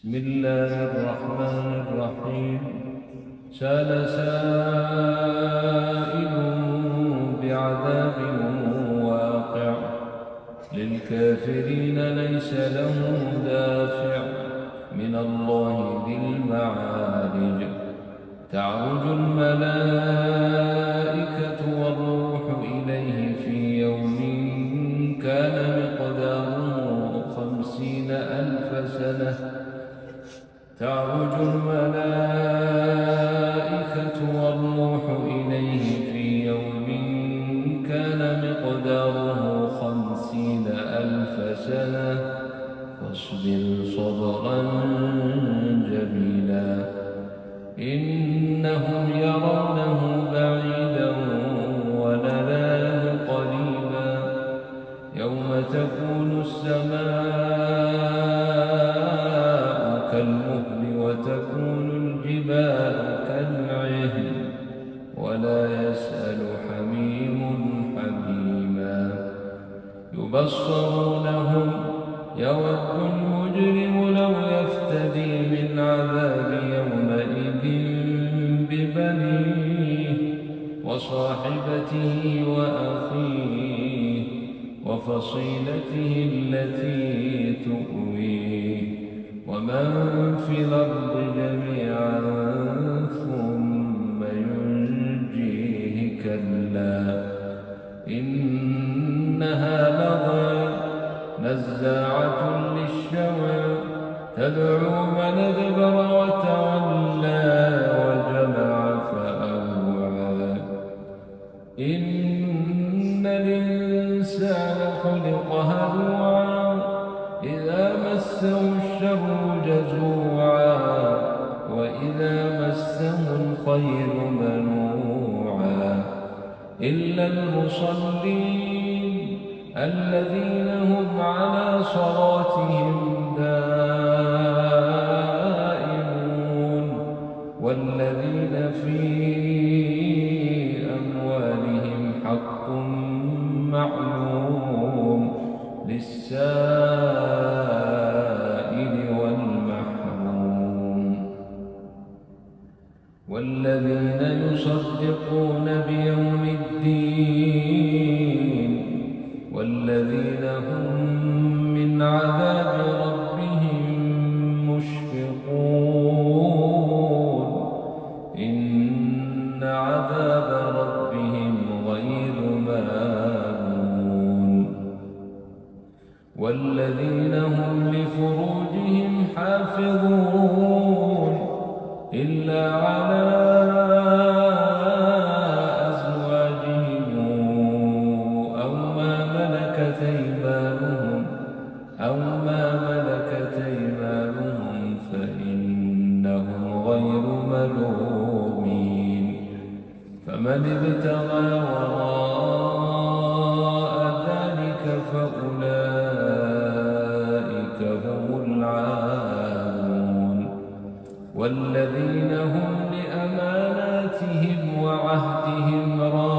بسم الله الرحمن الرحيم. سأل سائل بعذاب واقع للكافرين ليس له دافع من الله ذي المعارج. تعرج الملائكة والروح إليه في يوم كان مقداره 50,000 سنة. تعرج الملائكة والروح إليه في يوم كان مقداره 50,000 سنة فاصبر صبرا جميلا إنهم يرونه بعيدا ونراه قريبا يوم تكون السماء كالمهل وتكون الجبال كالعهن ولا يسأل حميم حميما. يبصرونهم يود المجرم لو يفتدي من عذاب يومئذ ببنيه وصاحبته وأخيه وفصيلته التي تؤويه ومن في الأرض جميعا ثم ينجيه كلا إنها لظى نزاعة للشوى تدعو من أدبر وتولى وجمع فأوعى. إن الإنسان خلق هلوعا إذا مسه الشر جزوعا وإذا مسه الخير منوعا إلا المصلين الذين هم على صلاتهم دائمون والذين في أموالهم حق معلوم للسائل والمحروم والذين يصدقون بيوم الدين والذين هم من عذاب ربهم مشفقون إن عذاب ربهم غير مأمون والذين هم لفروجهم حافظون إلا على أيمانهم فإنهم غير ملومين فمن ابتغى وراء ذلك فأولئك هم العادون والذين هم لأماناتهم وعهدهم راعون